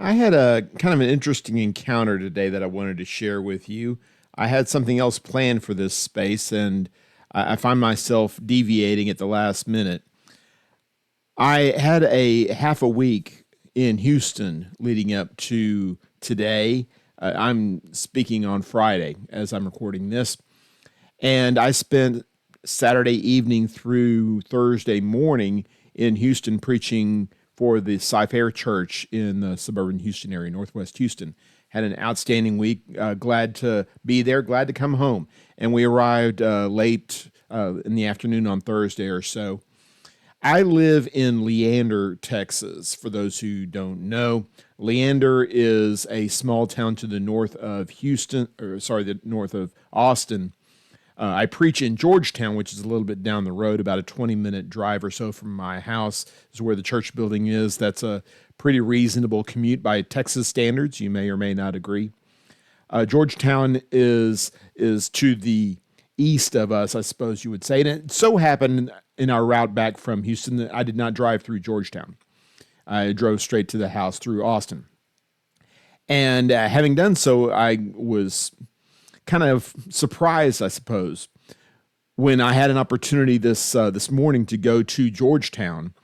I had a kind of an interesting encounter today that I wanted to share with you. I had something else planned for this space, and I find myself deviating at the last minute. I had a half a week in Houston leading up to today. I'm speaking on Friday as I'm recording this, and I spent Saturday evening through Thursday morning in Houston preaching for the Cy-Fair Church in the suburban Houston area, Northwest Houston. Had an outstanding week. Glad to be there. Glad to come home. And we arrived late in the afternoon on Thursday or so. I live in Leander, Texas. For those who don't know, Leander is a small town to the north of Houston, or sorry, the north of Austin. I preach in Georgetown, which is a little bit down the road, about a 20-minute drive or so from my house is where the church building is. That's a pretty reasonable commute by Texas standards. You may or may not agree. Georgetown is to the east of us, I suppose you would say. And it so happened in our route back from Houston that I did not drive through Georgetown. I drove straight to the house through Austin. And having done so, I was kind of surprised, I suppose, when I had an opportunity this morning to go to Georgetown.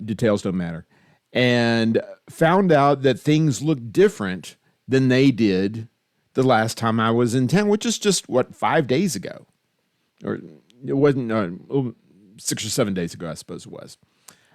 Details don't matter, and found out that things looked different than they did the last time I was in town, which is just 5 days ago, or it wasn't 6 or 7 days ago, I suppose it was.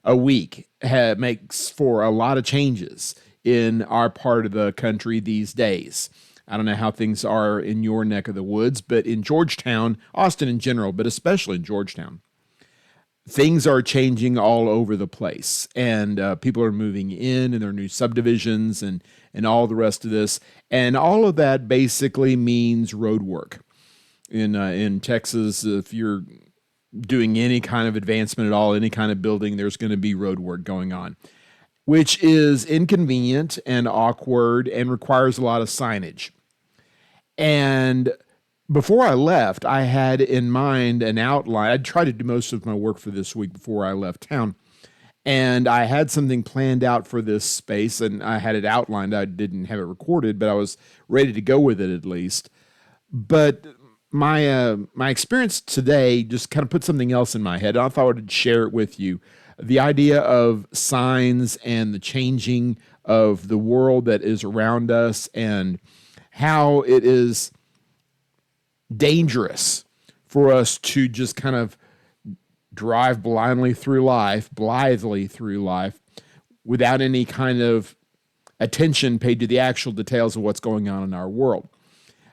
A week makes for a lot of changes in our part of the country these days. I don't know how things are in your neck of the woods, but in Georgetown, Austin in general, but especially in Georgetown, things are changing all over the place. And people are moving in their new subdivisions and all the rest of this. And all of that basically means road work. In Texas, if you're doing any kind of advancement at all, any kind of building, there's going to be road work going on, which is inconvenient and awkward and requires a lot of signage. And before I left, I had in mind an outline. I'd tried to do most of my work for this week before I left town. And I had something planned out for this space, and I had it outlined. I didn't have it recorded, but I was ready to go with it at least. But my experience today just kind of put something else in my head. I thought I'd share it with you. The idea of signs and the changing of the world that is around us, and how it is dangerous for us to just kind of drive blithely through life, without any kind of attention paid to the actual details of what's going on in our world.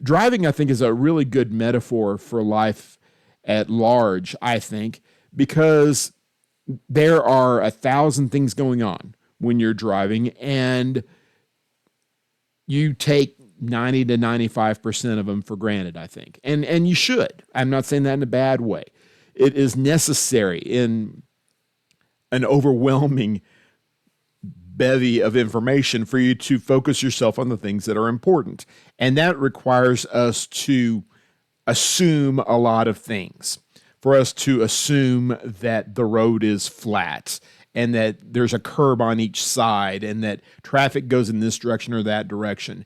Driving, I think, is a really good metaphor for life at large, I think, because there are 1,000 things going on when you're driving, and you take 90 to 95% of them for granted, I think. And you should. I'm not saying that in a bad way. It is necessary in an overwhelming bevy of information for you to focus yourself on the things that are important. And that requires us to assume a lot of things, for us to assume that the road is flat and that there's a curb on each side and that traffic goes in this direction or that direction.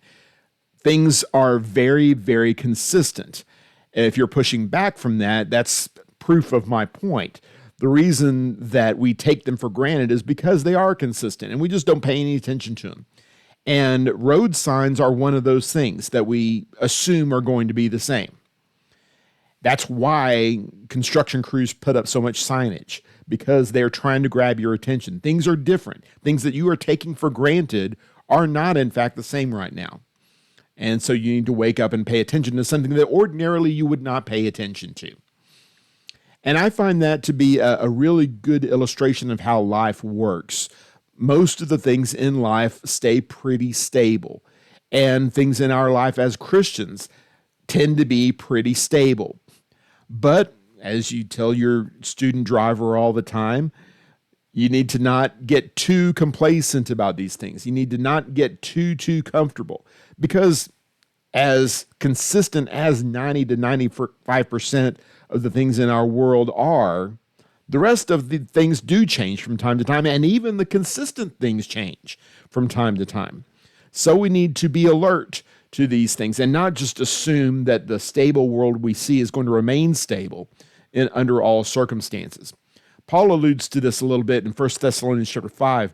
Things are very, very consistent. If you're pushing back from that, that's proof of my point. The reason that we take them for granted is because they are consistent and we just don't pay any attention to them. And road signs are one of those things that we assume are going to be the same. That's why construction crews put up so much signage, because they're trying to grab your attention. Things are different. Things that you are taking for granted are not, in fact, the same right now. And so you need to wake up and pay attention to something that ordinarily you would not pay attention to. And I find that to be a really good illustration of how life works. Most of the things in life stay pretty stable, and things in our life as Christians tend to be pretty stable. But as you tell your student driver all the time, you need to not get too complacent about these things. You need to not get too comfortable, because as consistent as 90 to 95% of the things in our world are, The rest of the things do change from time to time, and even the consistent things change from time to time. So we need to be alert to these things and not just assume that the stable world we see is going to remain stable under all circumstances. Paul alludes to this a little bit in 1 Thessalonians chapter 5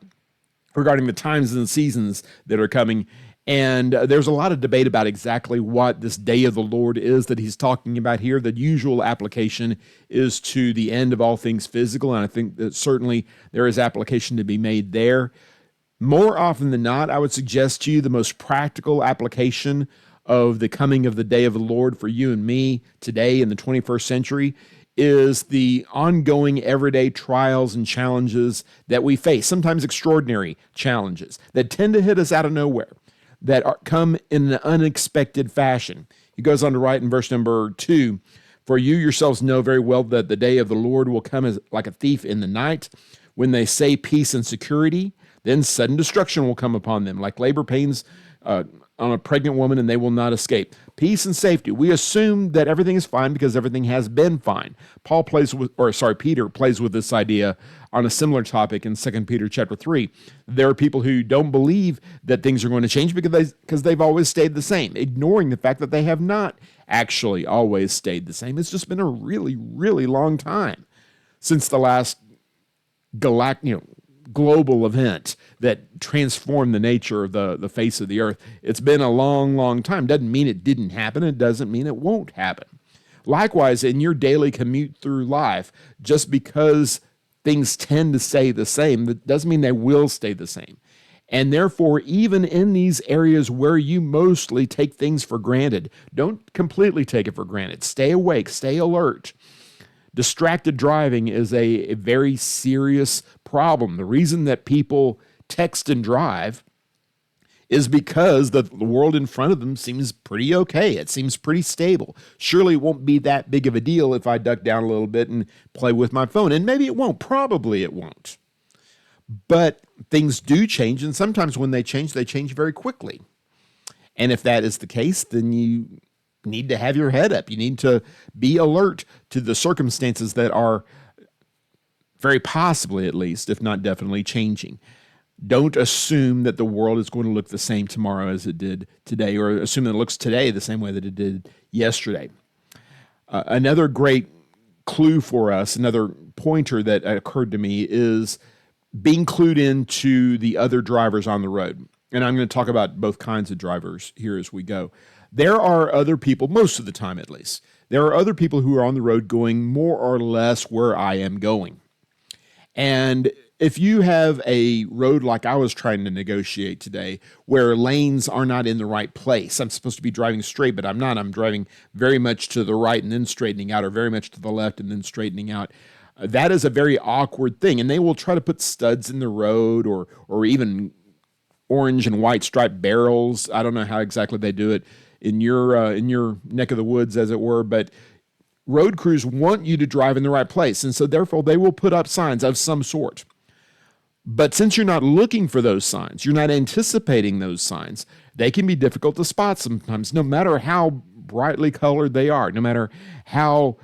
regarding the times and the seasons that are coming. And there's a lot of debate about exactly what this day of the Lord is that he's talking about here. The usual application is to the end of all things physical, and I think that certainly there is application to be made there. More often than not, I would suggest to you the most practical application of the coming of the day of the Lord for you and me today in the 21st century is the ongoing everyday trials and challenges that we face, sometimes extraordinary challenges that tend to hit us out of nowhere, that come in an unexpected fashion. He goes on to write in verse number 2, "For you yourselves know very well that the day of the Lord will come as like a thief in the night. When they say peace and security, then sudden destruction will come upon them, like labor pains on a pregnant woman, and they will not escape." Peace and safety. We assume that everything is fine because everything has been fine. Peter plays with this idea on a similar topic in 2 Peter chapter 3. There are people who don't believe that things are going to change because they've always stayed the same, ignoring the fact that they have not actually always stayed the same. It's just been a really, really long time since the last global event that transformed the nature of the face of the earth. It's been a long, long time. Doesn't mean it didn't happen. It doesn't mean it won't happen. Likewise, in your daily commute through life, just because things tend to stay the same, that doesn't mean they will stay the same. And therefore, even in these areas where you mostly take things for granted, don't completely take it for granted. Stay awake, stay alert. Distracted driving is a very serious problem. The reason that people text and drive is because the world in front of them seems pretty okay. It seems pretty stable. Surely it won't be that big of a deal if I duck down a little bit and play with my phone. And maybe it won't. Probably it won't. But things do change, and sometimes when they change very quickly. And if that is the case, then you need to have your head up. You need to be alert to the circumstances that are very possibly, at least, if not definitely, changing. Don't assume that the world is going to look the same tomorrow as it did today, or assume that it looks today the same way that it did yesterday. Another great clue for us, another pointer that occurred to me is being clued into the other drivers on the road. And I'm going to talk about both kinds of drivers here as we go. There are other people, most of the time at least, there are other people who are on the road going more or less where I am going. And if you have a road like I was trying to negotiate today, where lanes are not in the right place, I'm supposed to be driving straight, but I'm not. I'm driving very much to the right and then straightening out, or very much to the left and then straightening out. That is a very awkward thing. And they will try to put studs in the road or even orange and white striped barrels. I don't know how exactly they do it in your neck of the woods, as it were, but road crews want you to drive in the right place, and so therefore they will put up signs of some sort. But since you're not looking for those signs, you're not anticipating those signs, they can be difficult to spot sometimes, no matter how brightly colored they are, no matter how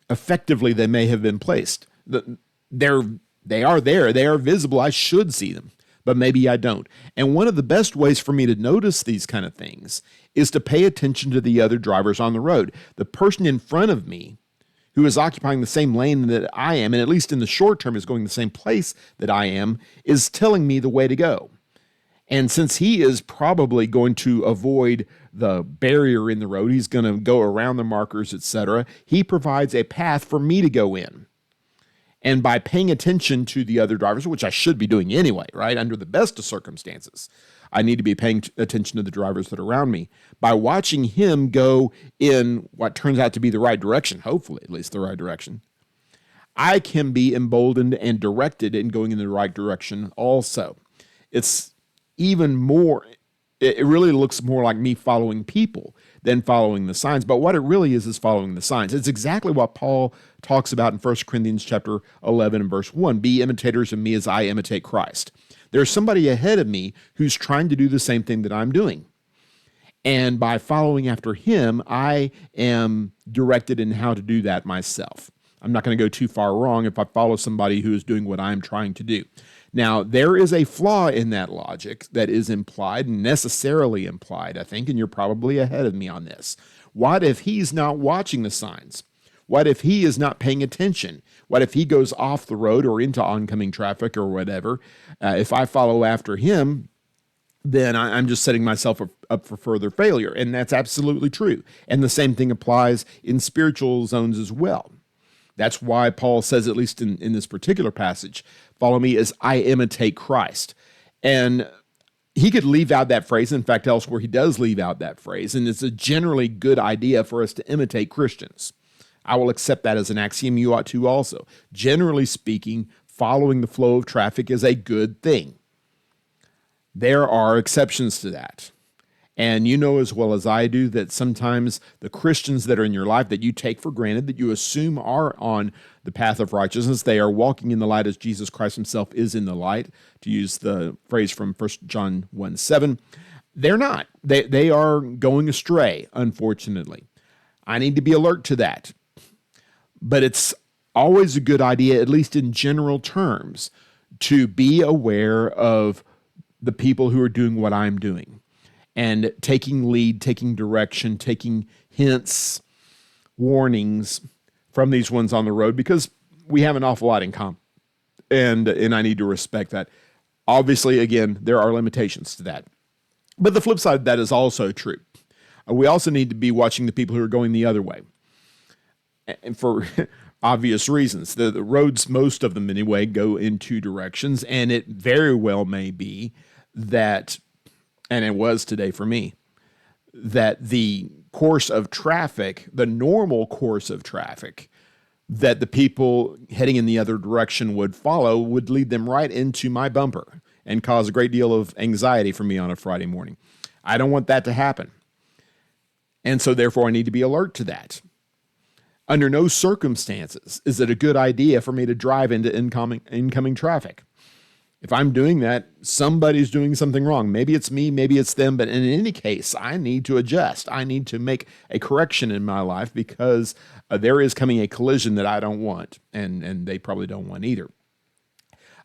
effectively they may have been placed. They are there, they are visible, I should see them, but maybe I don't. And one of the best ways for me to notice these kind of things is to pay attention to the other drivers on the road. The person in front of me who is occupying the same lane that I am, and at least in the short term is going the same place that I am, is telling me the way to go. And since he is probably going to avoid the barrier in the road, he's going to go around the markers, etc., he provides a path for me to go in. And by paying attention to the other drivers, which I should be doing anyway, right, under the best of circumstances, I need to be paying attention to the drivers that are around me. By watching him go in what turns out to be the right direction, hopefully at least the right direction, I can be emboldened and directed in going in the right direction also. It's even more, it really looks more like me following people than following the signs. But what it really is following the signs. It's exactly what Paul talks about in 1 Corinthians chapter 11 and verse 1. Be imitators of me as I imitate Christ. There's somebody ahead of me who's trying to do the same thing that I'm doing. And by following after him, I am directed in how to do that myself. I'm not going to go too far wrong if I follow somebody who is doing what I'm trying to do. Now, there is a flaw in that logic that is implied, necessarily implied, I think, and you're probably ahead of me on this. What if he's not watching the signs? What if he is not paying attention? What if he goes off the road or into oncoming traffic or whatever? If I follow after him, then I'm just setting myself up for further failure. And that's absolutely true. And the same thing applies in spiritual zones as well. That's why Paul says, at least in this particular passage, follow me as I imitate Christ. And he could leave out that phrase. In fact, elsewhere, he does leave out that phrase. And it's a generally good idea for us to imitate Christians. I will accept that as an axiom. You ought to also. Generally speaking, following the flow of traffic is a good thing. There are exceptions to that. And you know as well as I do that sometimes the Christians that are in your life that you take for granted, that you assume are on the path of righteousness, they are walking in the light as Jesus Christ himself is in the light, to use the phrase from 1 John 1:7. They're not. They are going astray, unfortunately. I need to be alert to that. But it's always a good idea, at least in general terms, to be aware of the people who are doing what I'm doing and taking lead, taking direction, taking hints, warnings from these ones on the road, because we have an awful lot in common. And I need to respect that. Obviously, again, there are limitations to that. But the flip side of that is also true. We also need to be watching the people who are going the other way. And for obvious reasons. The roads, most of them anyway, go in two directions, and it very well may be that, and it was today for me, that the course of traffic, the normal course of traffic that the people heading in the other direction would follow would lead them right into my bumper and cause a great deal of anxiety for me on a Friday morning. I don't want that to happen. And so therefore I need to be alert to that. Under no circumstances is it a good idea for me to drive into incoming traffic. If I'm doing that, somebody's doing something wrong. Maybe it's me, maybe it's them, but in any case, I need to adjust. I need to make a correction in my life because there is coming a collision that I don't want, and they probably don't want either.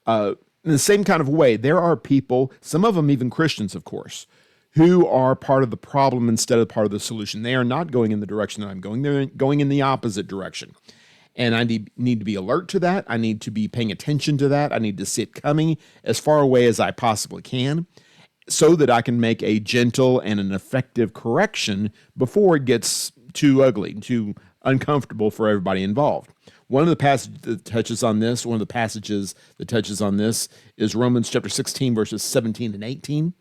In the same kind of way, there are people, some of them even Christians, of course, who are part of the problem instead of part of the solution. They are not going in the direction that I'm going. They're going in the opposite direction. And I need to be alert to that. I need to be paying attention to that. I need to see it coming as far away as I possibly can so that I can make a gentle and an effective correction before it gets too ugly, too uncomfortable for everybody involved. One of the passages that touches on this, is Romans chapter 16, verses 17 and 18.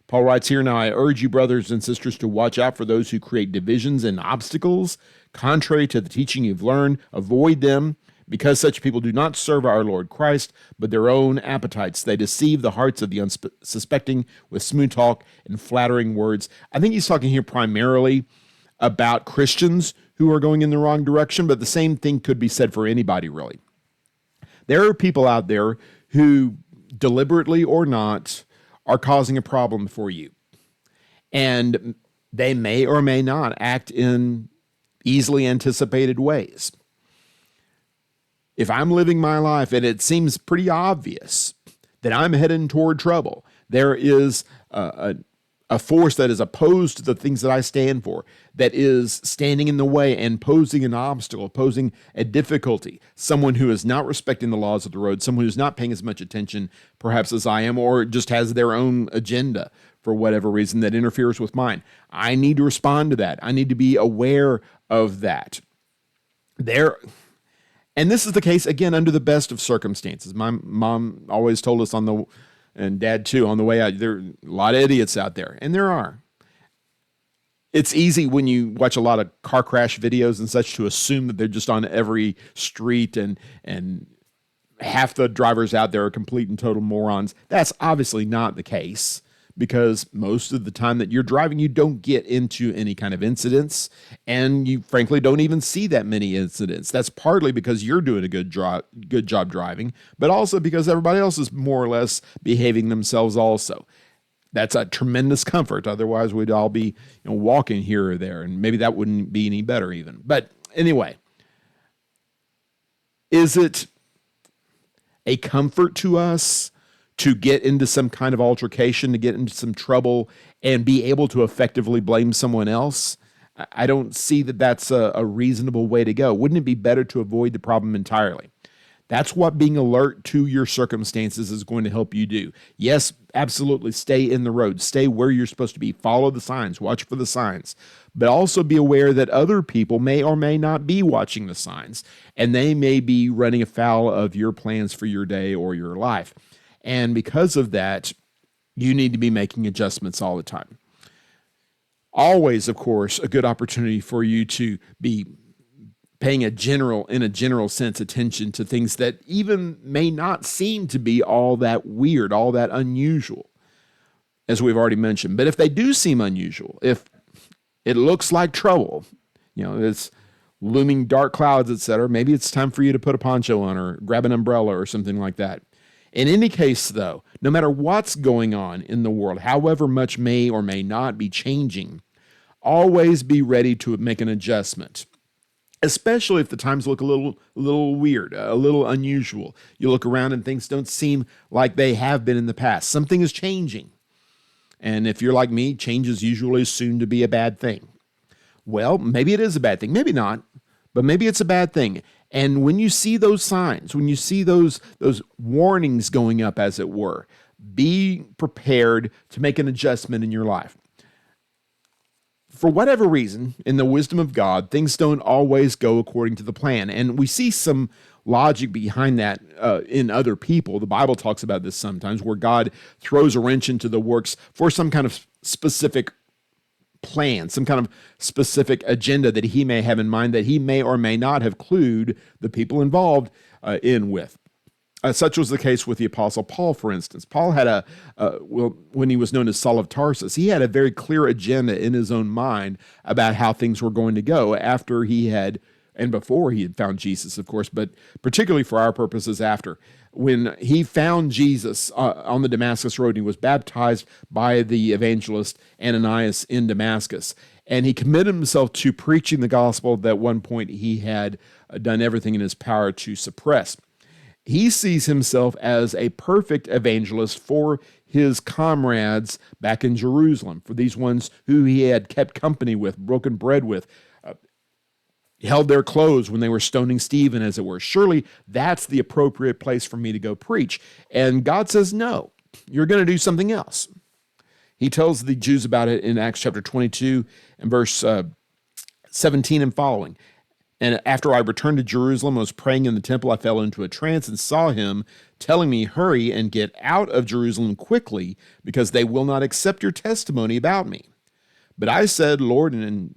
Paul writes here, "Now I urge you, brothers and sisters, to watch out for those who create divisions and obstacles, contrary to the teaching you've learned. Avoid them, because such people do not serve our Lord Christ, but their own appetites. They deceive the hearts of the unsuspecting with smooth talk and flattering words." I think he's talking here primarily about Christians who are going in the wrong direction, but the same thing could be said for anybody, really. There are people out there who, deliberately or not, are causing a problem for you. And they may or may not act in easily anticipated ways. If I'm living my life and it seems pretty obvious that I'm heading toward trouble, there is a force that is opposed to the things that I stand for, that is standing in the way and posing an obstacle, posing a difficulty, someone who is not respecting the laws of the road, someone who's not paying as much attention perhaps as I am, or just has their own agenda for whatever reason that interferes with mine. I need to respond to that. I need to be aware of that. And this is the case, again, under the best of circumstances. My mom always told us and Dad too, on the way out, there are a lot of idiots out there, and there are. It's easy when you watch a lot of car crash videos and such to assume that they're just on every street and half the drivers out there are complete and total morons. That's obviously not the case, because most of the time that you're driving, you don't get into any kind of incidents, and you frankly don't even see that many incidents. That's partly because you're doing a good job driving, but also because everybody else is more or less behaving themselves also. That's a tremendous comfort. Otherwise, we'd all be walking here or there, and maybe that wouldn't be any better even. But anyway, Is it a comfort to us to get into some kind of altercation, to get into some trouble, and be able to effectively blame someone else? I don't see that that's a reasonable way to go. Wouldn't it be better to avoid the problem entirely? That's what being alert to your circumstances is going to help you do. Yes, absolutely. Stay in the road. Stay where you're supposed to be. Follow the signs. Watch for the signs. But also be aware that other people may or may not be watching the signs, and they may be running afoul of your plans for your day or your life. And because of that, you need to be making adjustments all the time. Always, of course, a good opportunity for you to be paying in a general sense, attention to things that even may not seem to be all that weird, all that unusual, as we've already mentioned. But if they do seem unusual, if it looks like trouble, it's looming dark clouds, etc., maybe it's time for you to put a poncho on or grab an umbrella or something like that. In any case, though, no matter what's going on in the world, however much may or may not be changing, always be ready to make an adjustment. Especially if the times look a little weird, a little unusual. You look around and things don't seem like they have been in the past. Something is changing. And if you're like me, change is usually assumed to be a bad thing. Well, maybe it is a bad thing. Maybe not, but maybe it's a bad thing. And when you see those signs, when you see those warnings going up, as it were, be prepared to make an adjustment in your life. For whatever reason, in the wisdom of God, things don't always go according to the plan. And we see some logic behind that in other people. The Bible talks about this sometimes, where God throws a wrench into the works for some kind of specific plan, some kind of specific agenda that he may have in mind that he may or may not have clued the people involved in with. Such was the case with the Apostle Paul, for instance. Paul had when he was known as Saul of Tarsus, he had a very clear agenda in his own mind about how things were going to go after he had, and before he had found Jesus, of course, but particularly for our purposes after. When he found Jesus on the Damascus Road, he was baptized by the evangelist Ananias in Damascus, and he committed himself to preaching the gospel that at one point he had done everything in his power to suppress. He sees himself as a perfect evangelist for his comrades back in Jerusalem, for these ones who he had kept company with, broken bread with, held their clothes when they were stoning Stephen, as it were. Surely that's the appropriate place for me to go preach. And God says, no, you're going to do something else. He tells the Jews about it in Acts chapter 22 and verse 17 and following. And after I returned to Jerusalem, I was praying in the temple. I fell into a trance and saw him telling me, hurry and get out of Jerusalem quickly, because they will not accept your testimony about me. But I said, Lord, and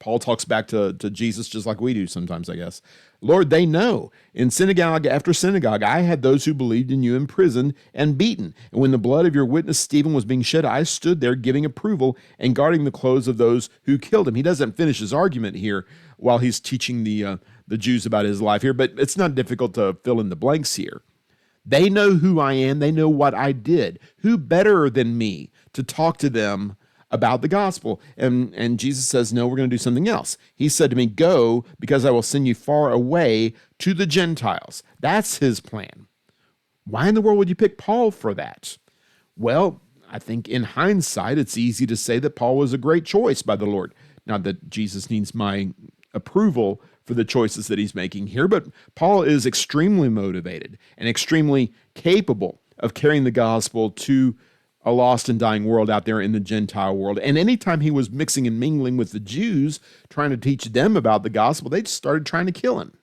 Paul talks back to Jesus just like we do sometimes, I guess. Lord, they know. In synagogue after synagogue, I had those who believed in you imprisoned and beaten. And when the blood of your witness Stephen was being shed, I stood there giving approval and guarding the clothes of those who killed him. He doesn't finish his argument here while he's teaching the Jews about his life here, but it's not difficult to fill in the blanks here. They know who I am. They know what I did. Who better than me to talk to them about the gospel? And Jesus says, no, we're going to do something else. He said to me, go, because I will send you far away to the Gentiles. That's his plan. Why in the world would you pick Paul for that? Well, I think in hindsight, it's easy to say that Paul was a great choice by the Lord. Not that Jesus needs my approval for the choices that he's making here, but Paul is extremely motivated and extremely capable of carrying the gospel to a lost and dying world out there in the Gentile world. And anytime he was mixing and mingling with the Jews, trying to teach them about the gospel, they just started trying to kill him.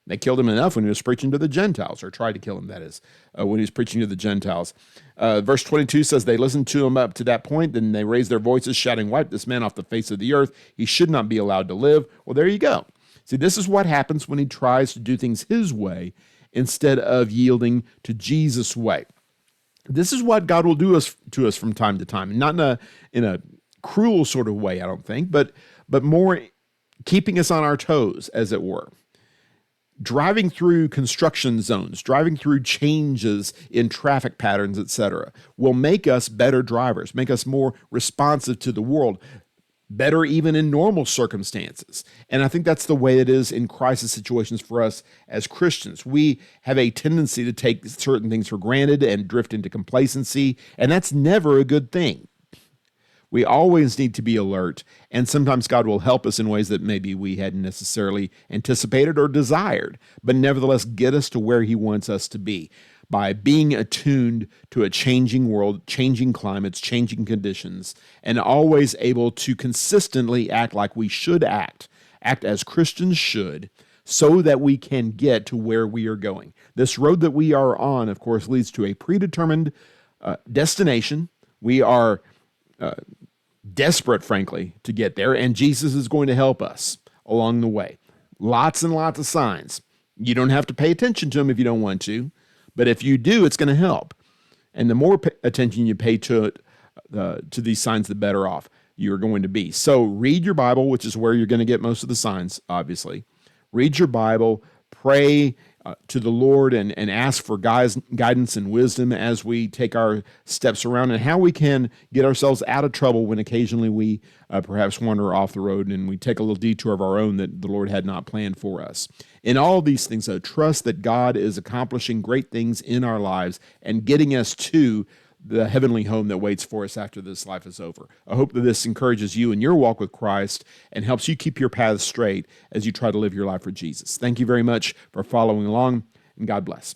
They killed him enough when he was preaching to the Gentiles, or tried to kill him, that is, when he was preaching to the Gentiles. Verse 22 says, they listened to him up to that point, then they raised their voices, shouting, wipe this man off the face of the earth. He should not be allowed to live. Well, there you go. See, this is what happens when he tries to do things his way instead of yielding to Jesus' way. This is what God will do to us from time to time, not in a cruel sort of way, I don't think, but more keeping us on our toes, as it were. Driving through construction zones, driving through changes in traffic patterns, etc., will make us better drivers, make us more responsive to the world. better even in normal circumstances. And I think that's the way it is in crisis situations for us as Christians. We have a tendency to take certain things for granted and drift into complacency, and that's never a good thing. We always need to be alert, and sometimes God will help us in ways that maybe we hadn't necessarily anticipated or desired, but nevertheless get us to where He wants us to be by being attuned to a changing world, changing climates, changing conditions, and always able to consistently act like we should act as Christians should, so that we can get to where we are going. This road that we are on, of course, leads to a predetermined destination. We are desperate, frankly, to get there, and Jesus is going to help us along the way. Lots and lots of signs. You don't have to pay attention to them if you don't want to, but if you do, it's going to help. And the more attention you pay to it, to these signs, the better off you're going to be. So read your Bible, which is where you're going to get most of the signs, obviously. Read your Bible, pray to the Lord, and ask for guidance and wisdom as we take our steps around, and how we can get ourselves out of trouble when occasionally we perhaps wander off the road and we take a little detour of our own that the Lord had not planned for us. In all these things, though, trust that God is accomplishing great things in our lives and getting us to the heavenly home that waits for us after this life is over. I hope that this encourages you in your walk with Christ and helps you keep your path straight as you try to live your life for Jesus. Thank you very much for following along, and God bless.